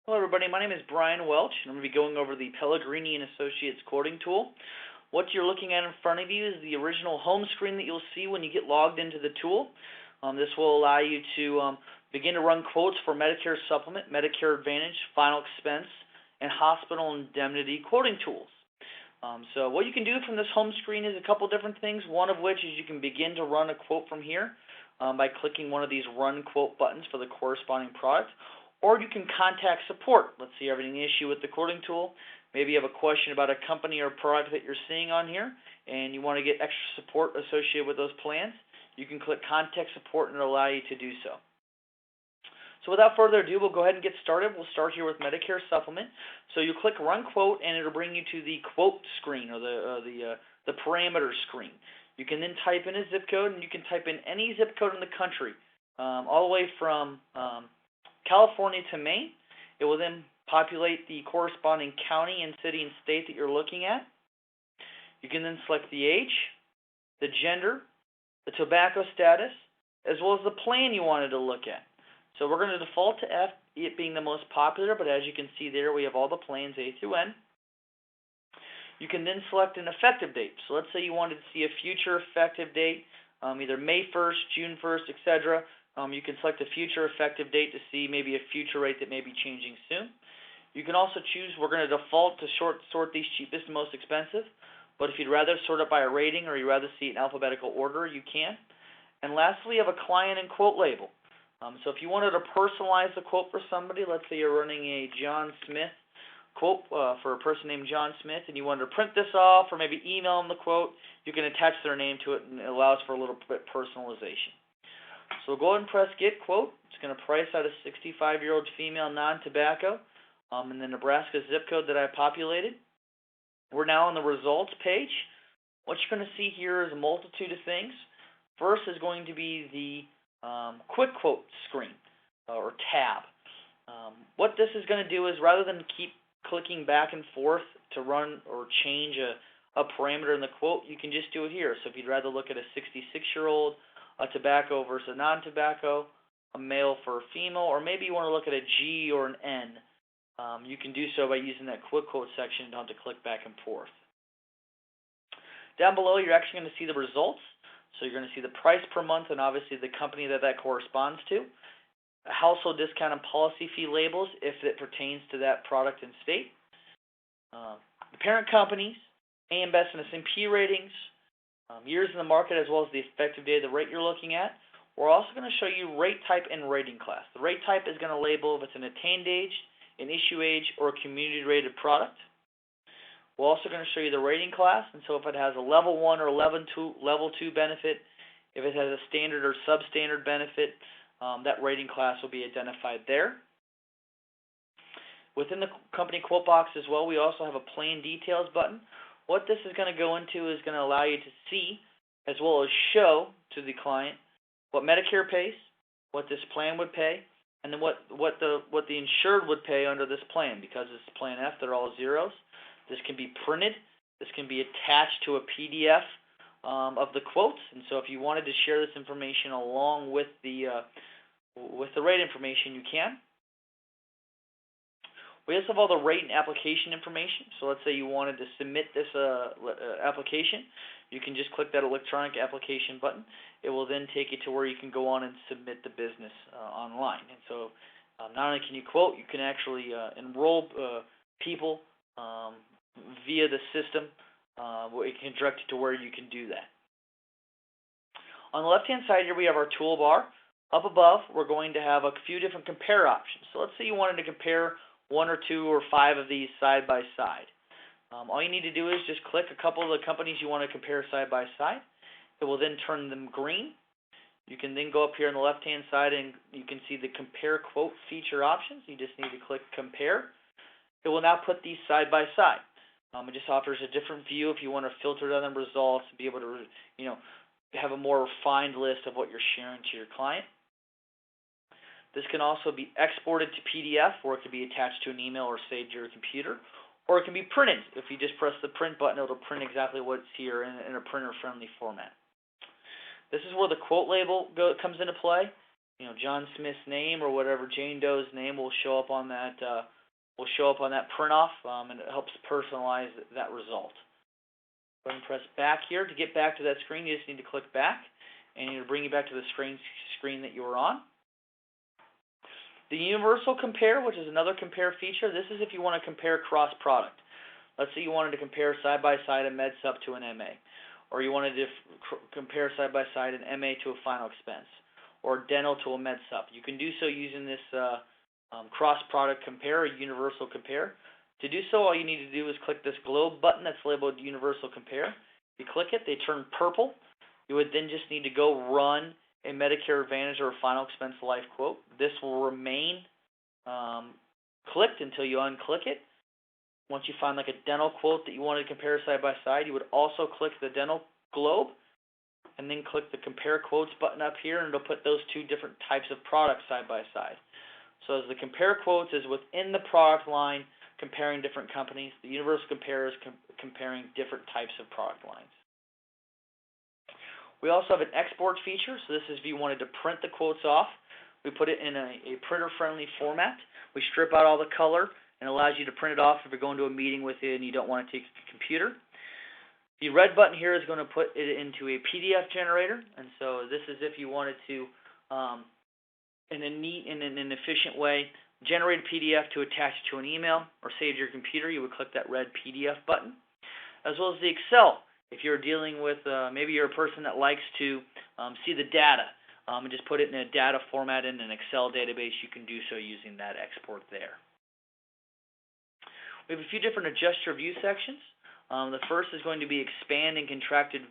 Hello everybody, my name is Brian Welch, and I'm going to be going over the Pellegrini and Associates quoting tool. What you're looking at in front of you is the original home screen that you'll see when you get logged into the tool. This will allow you to begin to run quotes for Medicare Supplement, Medicare Advantage, Final Expense, and Hospital Indemnity quoting tools. So what you can do from this home screen is a couple different things, one of which is you can begin to run a quote from here by clicking one of these Run Quote buttons for the corresponding product. Or you can contact support. Let's say you have an issue with the quoting tool. Maybe you have a question about a company or product that you're seeing on here, and you want to get extra support associated with those plans. You can click Contact Support, and it'll allow you to do so. So without further ado, we'll go ahead and get started. We'll start here with Medicare Supplement. So you click Run Quote, and it'll bring you to the quote screen, or the parameter screen. You can then type in a zip code, and you can type in any zip code in the country, all the way from California to Maine. It will then populate the corresponding county and city and state that you're looking at. You can then select the age, the gender, the tobacco status, as well as the plan you wanted to look at. So we're going to default to F, it being the most popular, but as you can see there, we have all the plans A through N. You can then select an effective date. So let's say you wanted to see a future effective date, either May 1st, June 1st, etc. You can select a future effective date to see maybe a future rate that may be changing soon. You can also choose, we're going to default to sort these cheapest and most expensive, but if you'd rather sort it by a rating or you'd rather see it in alphabetical order, you can. And lastly, you have a client and quote label. So if you wanted to personalize the quote for somebody, let's say you're running a John Smith quote for a person named John Smith, and you wanted to print this off or maybe email them the quote, you can attach their name to it, and it allows for a little bit personalization. So we'll go ahead and press Get Quote. It's going to price out a 65-year-old female non-tobacco in the Nebraska zip code that I populated. We're now on the results page. What you're going to see here is a multitude of things. First is going to be the Quick Quote screen or tab. What this is going to do is rather than keep clicking back and forth to run or change a parameter in the quote, you can just do it here. So if you'd rather look at a 66-year-old, a tobacco versus a non-tobacco, a male for a female, or maybe you want to look at a G or an N. You can do so by using that quick quote section. You don't have to click back and forth. Down below, you're actually going to see the results. So you're going to see the price per month and obviously the company that corresponds to. Household discount and policy fee labels if it pertains to that product and state. The parent companies, AM Best and S&P ratings, years in the market as well as the effective date of the rate you're looking at. We're also going to show you rate type and rating class. The rate type is going to label if it's an attained age, an issue age, or a community rated product. We're also going to show you the rating class, and so if it has a level 1 or level 2 benefit, if it has a standard or substandard benefit, that rating class will be identified there. Within the company quote box as well, we also have a plan details button. What this is going to go into is going to allow you to see as well as show to the client what Medicare pays, what this plan would pay, and then what the insured would pay under this plan. Because it's Plan F, they're all zeros. This can be printed. This can be attached to a PDF of the quotes. And so if you wanted to share this information along with the rate information, you can. We also have all the rate and application information. So let's say you wanted to submit this application. You can just click that electronic application button. It will then take you to where you can go on and submit the business online. And so not only can you quote, you can actually enroll people via the system. It can direct you to where you can do that. On the left-hand side here, we have our toolbar. Up above, we're going to have a few different compare options. So let's say you wanted to compare 1 or 2 or 5 of these side by side. All you need to do is just click a couple of the companies you want to compare side by side. It will then turn them green. You can then go up here on the left-hand side and you can see the compare quote feature options. You just need to click compare. It will now put these side by side. It just offers a different view if you want to filter down the results and be able to, have a more refined list of what you're sharing to your client. This can also be exported to PDF, or it can be attached to an email or saved to your computer, or it can be printed. If you just press the print button, it'll print exactly what's here in a printer-friendly format. This is where the quote label comes into play. John Smith's name or whatever Jane Doe's name will show up on that will show up on that print off, and it helps personalize that result. Go ahead and press back here. To get back to that screen, you just need to click back, and it'll bring you back to the screen that you were on. The universal compare, which is another compare feature, this is if you want to compare cross-product. Let's say you wanted to compare side-by-side a MedSup to an MA, or you wanted to compare side-by-side an MA to a final expense, or dental to a MedSup. You can do so using this cross-product compare, or universal compare. To do so, all you need to do is click this globe button that's labeled universal compare. If you click it, they turn purple. You would then just need to go run a Medicare Advantage or a final expense life quote. This will remain clicked until you unclick it. Once you find like a dental quote that you want to compare side by side, you would also click the dental globe and then click the compare quotes button up here, and it'll put those two different types of products side by side. So as the compare quotes is within the product line comparing different companies, the universal compare is comparing different types of product lines. We also have an export feature, so this is if you wanted to print the quotes off. We put it in a printer-friendly format. We strip out all the color and allows you to print it off if you're going to a meeting with it and you don't want to take a computer. The red button here is going to put it into a PDF generator, and so this is if you wanted to, in a neat and in an efficient way, generate a PDF to attach to an email or save to your computer. You would click that red PDF button, as well as the Excel. If you're dealing with, maybe you're a person that likes to see the data and just put it in a data format in an Excel database, you can do so using that export there. We have a few different adjust your view sections. The first is going to be expand and contracted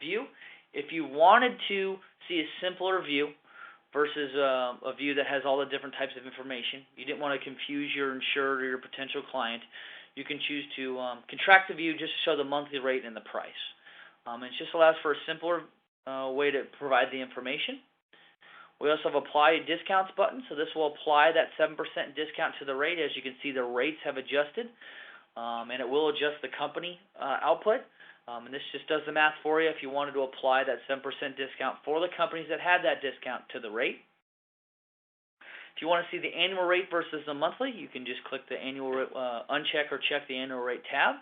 view. If you wanted to see a simpler view versus a view that has all the different types of information, you didn't want to confuse your insured or your potential client, you can choose to contract the view just to show the monthly rate and the price. It just allows for a simpler way to provide the information. We also have apply discounts button, so this will apply that 7% discount to the rate. As you can see, the rates have adjusted, and it will adjust the company output. And this just does the math for you if you wanted to apply that 7% discount for the companies that had that discount to the rate. If you want to see the annual rate versus the monthly, you can just click the annual uncheck or check the annual rate tab.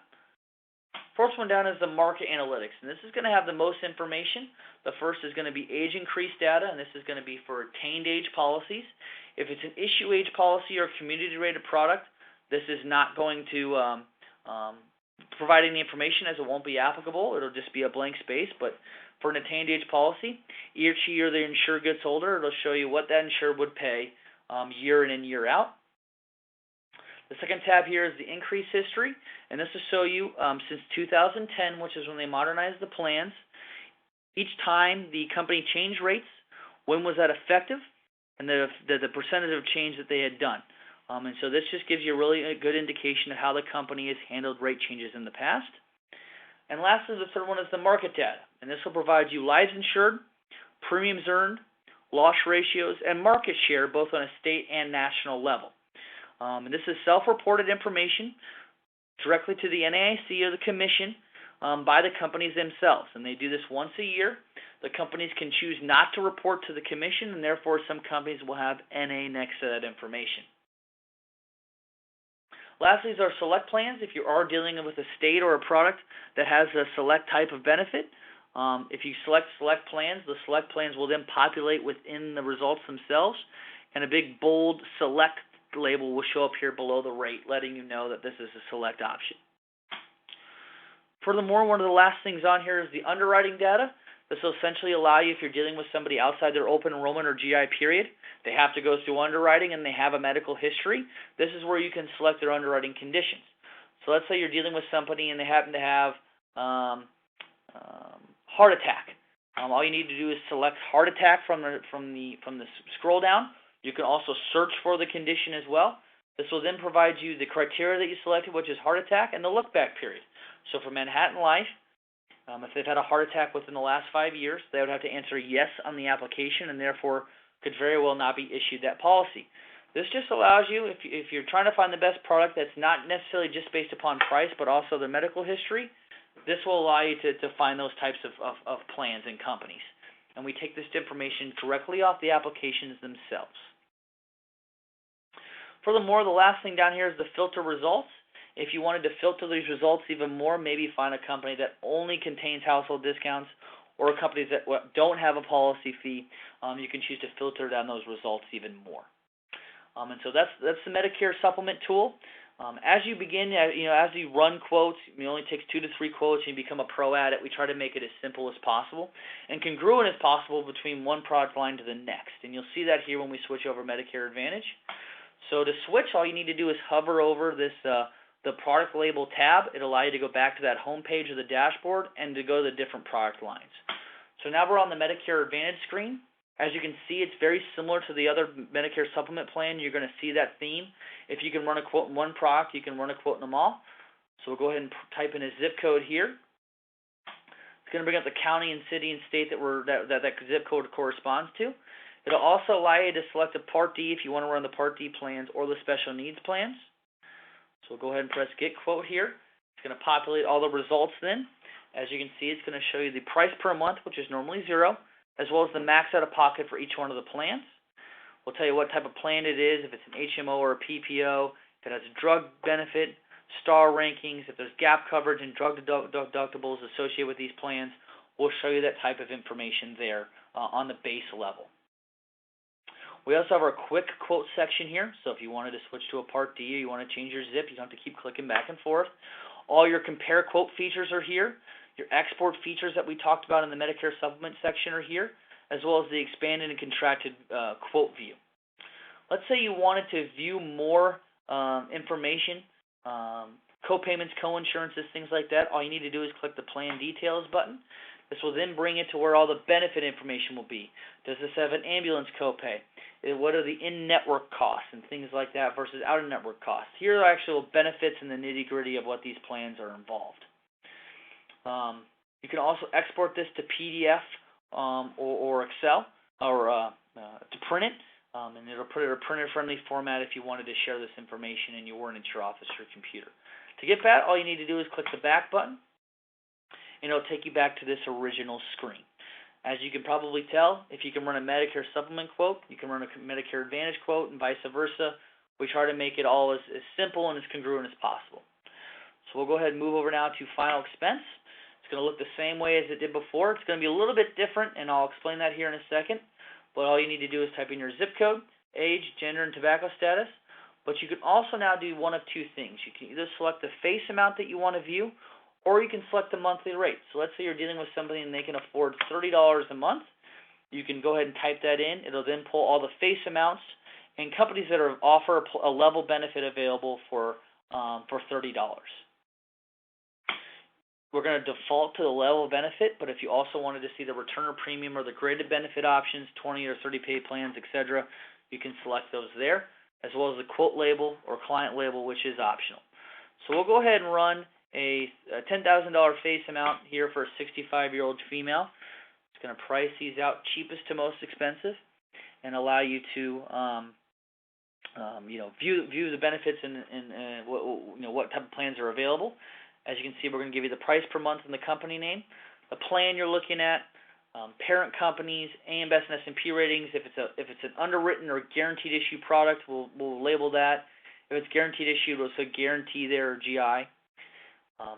First one down is the market analytics, and this is going to have the most information. The first is going to be age increase data, and this is going to be for attained age policies. If it's an issue age policy or community rated product, this is not going to provide any information, as it won't be applicable. It'll just be a blank space. But for an attained age policy, each year the insured gets older, it'll show you what that insured would pay year in and year out. The second tab here is the increase history, and this will show you since 2010, which is when they modernized the plans, each time the company changed rates, when was that effective, and the percentage of change that they had done. And so this just gives you really a good indication of how the company has handled rate changes in the past. And lastly, the third one is the market data, and this will provide you lives insured, premiums earned, loss ratios, and market share both on a state and national level. And this is self-reported information directly to the NAIC or the commission by the companies themselves, and they do this once a year. The companies can choose not to report to the commission, and therefore some companies will have NA next to that information. Lastly is our select plans. If you are dealing with a state or a product that has a select type of benefit, if you select plans, the select plans will then populate within the results themselves, and a big bold select label will show up here below the rate, letting you know that this is a select option. Furthermore, one of the last things on here is the underwriting data. This will essentially allow you, if you're dealing with somebody outside their open enrollment or GI period, they have to go through underwriting and they have a medical history. This is where you can select their underwriting conditions. So let's say you're dealing with somebody and they happen to have heart attack. All you need to do is select heart attack from the scroll down. You can also search for the condition as well. This will then provide you the criteria that you selected, which is heart attack, and the look-back period. So for Manhattan Life, if they've had a heart attack within the last 5 years, they would have to answer yes on the application and therefore could very well not be issued that policy. This just allows you, if you're trying to find the best product that's not necessarily just based upon price but also the medical history, this will allow you to find those types of plans and companies. And we take this information directly off the applications themselves. Furthermore, the last thing down here is the filter results. If you wanted to filter these results even more, maybe find a company that only contains household discounts or companies that don't have a policy fee, you can choose to filter down those results even more. And so that's the Medicare Supplement tool. As you begin, as you run quotes, it only takes 2 to 3 quotes and you become a pro at it. We try to make it as simple as possible and congruent as possible between one product line to the next. And you'll see that here when we switch over Medicare Advantage. So to switch, all you need to do is hover over this the product label tab. It'll allow you to go back to that home page of the dashboard and to go to the different product lines. So now we're on the Medicare Advantage screen. As you can see, it's very similar to the other Medicare Supplement plan. You're going to see that theme. If you can run a quote in one product, you can run a quote in them all. So we'll go ahead and type in a zip code here. It's going to bring up the county and city and state that zip code corresponds to. It'll also allow you to select a Part D if you want to run the Part D plans or the special needs plans. So we'll go ahead and press Get Quote here. It's going to populate all the results then. As you can see, it's going to show you the price per month, which is normally $0, as well as the max out-of-pocket for each one of the plans. We'll tell you what type of plan it is, if it's an HMO or a PPO, if it has a drug benefit, star rankings, if there's gap coverage and drug deductibles associated with these plans. We'll show you that type of information there on the base level. We also have our quick quote section here, so if you wanted to switch to a Part D or you want to change your zip, you don't have to keep clicking back and forth. All your compare quote features are here. Your export features that we talked about in the Medicare Supplement section are here, as well as the expanded and contracted quote view. Let's say you wanted to view more information, co-payments, co-insurances, things like that. All you need to do is click the Plan Details button. This will then bring it to where all the benefit information will be. Does this have an ambulance copay? What are the in-network costs and things like that versus out-of-network costs? Here are actual benefits and the nitty-gritty of what these plans are involved. You can also export this to PDF or Excel or to print it, and it'll put it in a printer-friendly format if you wanted to share this information and you weren't at your office or computer. To get that, all you need to do is click the back button, and it'll take you back to this original screen. As you can probably tell, if you can run a Medicare Supplement quote, you can run a Medicare Advantage quote, and vice versa. We try to make it all as simple and as congruent as possible. So we'll go ahead and move over now to Final Expense. It's going to look the same way as it did before. It's going to be a little bit different, and I'll explain that here in a second. But all you need to do is type in your zip code, age, gender, and tobacco status. But you can also now do one of two things. You can either select the face amount that you want to view, or you can select the monthly rate. So let's say you're dealing with somebody and they can afford $30 a month. You can go ahead and type that in. It'll then pull all the face amounts and companies that offer a level benefit available for $30. We're going to default to the level benefit, but if you also wanted to see the return or premium or the graded benefit options, 20 or 30 pay plans, etc., you can select those there, as well as the quote label or client label, which is optional. So we'll go ahead and run a $10,000 face amount here for a 65-year-old female. It's going to price these out cheapest to most expensive and allow you to view the benefits and what type of plans are available. As you can see, we're going to give you the price per month and the company name, the plan you're looking at, parent companies, AM Best and S&P ratings. If it's an underwritten or guaranteed issue product, we'll label that. If it's guaranteed issue, we'll say guarantee there or GI.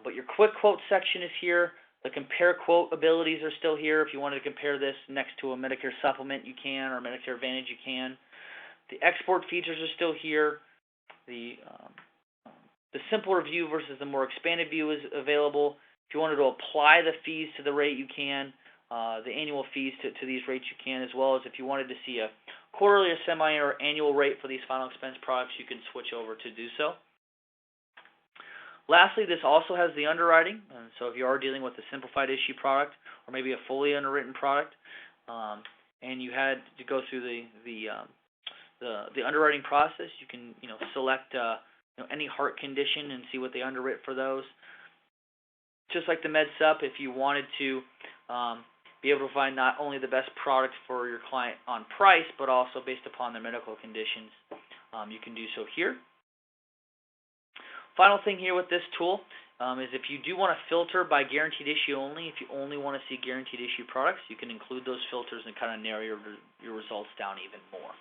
But your quick quote section is here. The compare quote abilities are still here. If you wanted to compare this next to a Medicare Supplement, you can, or Medicare Advantage, you can. The export features are still here. The simpler view versus the more expanded view is available. If you wanted to apply the fees to the rate, you can. The annual fees to these rates, you can, as well as if you wanted to see a quarterly or semi or annual rate for these final expense products, you can switch over to do so. Lastly, this also has the underwriting, and so if you are dealing with a simplified issue product or maybe a fully underwritten product, and you had to go through the underwriting process, you can select any heart condition and see what they underwrite for those. Just like the MedSup, if you wanted to be able to find not only the best product for your client on price, but also based upon their medical conditions, you can do so here. Final thing here with this tool is if you do want to filter by guaranteed issue only, if you only want to see guaranteed issue products, you can include those filters and kind of narrow your results down even more.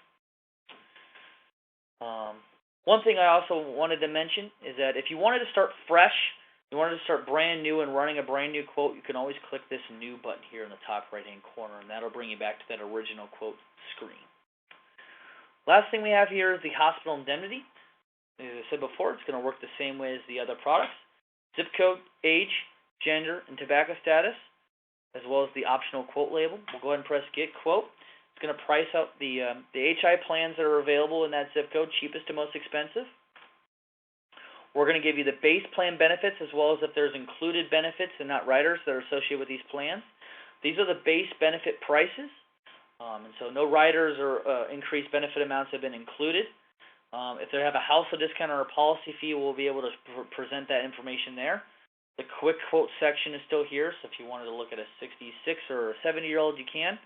One thing I also wanted to mention is that if you wanted to start fresh, you wanted to start brand new and running a brand new quote, you can always click this new button here in the top right-hand corner, and that'll bring you back to that original quote screen. Last thing we have here is the hospital indemnity. As I said before, it's going to work the same way as the other products. Zip code, age, gender, and tobacco status, as well as the optional quote label. We'll go ahead and press Get Quote. It's going to price out the HI plans that are available in that zip code, cheapest to most expensive. We're going to give you the base plan benefits as well as if there's included benefits and not riders that are associated with these plans. These are the base benefit prices, and so no riders or increased benefit amounts have been included. If they have a household discount or a policy fee, we'll be able to present that information there. The quick quote section is still here, so if you wanted to look at a 66 or a 70-year-old, you can.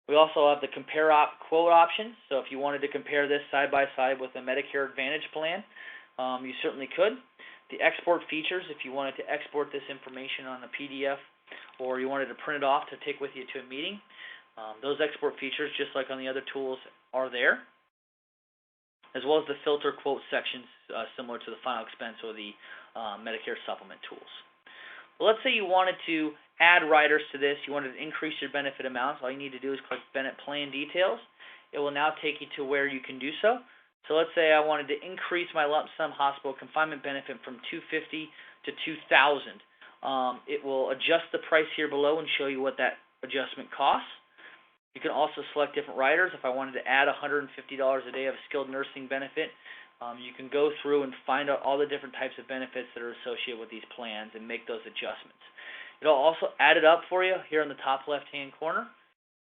We also have the compare quote option, so if you wanted to compare this side by side with a Medicare Advantage plan, you certainly could. The export features, if you wanted to export this information on a PDF or you wanted to print it off to take with you to a meeting, those export features, just like on the other tools, are there, as well as the filter quote sections similar to the final expense or the Medicare Supplement tools. Well, let's say you wanted to add riders to this, you wanted to increase your benefit amounts. All you need to do is click Bennett Plan Details. It will now take you to where you can do so. So let's say I wanted to increase my lump sum hospital confinement benefit from $250 to $2,000. It will adjust the price here below and show you what that adjustment costs. You can also select different riders. If I wanted to add $150 a day of skilled nursing benefit, you can go through and find out all the different types of benefits that are associated with these plans and make those adjustments. It'll also add it up for you here in the top left-hand corner,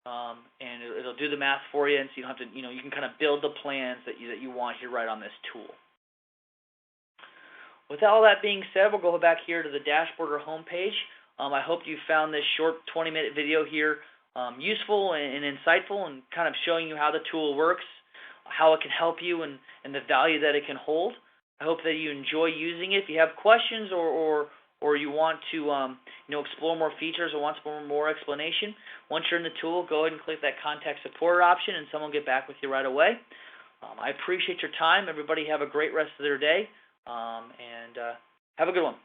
and it'll do the math for you, and so you don't have to, you can kind of build the plans that you want here right on this tool. With all that being said, we'll go back here to the dashboard or home page. I hope you found this short 20-minute video here useful and insightful, and kind of showing you how the tool works, how it can help you, and the value that it can hold. I hope that you enjoy using it. If you have questions or you want to explore more features or want some more explanation, once you're in the tool, go ahead and click that contact support option, and someone will get back with you right away. I appreciate your time. Everybody have a great rest of their day, and have a good one.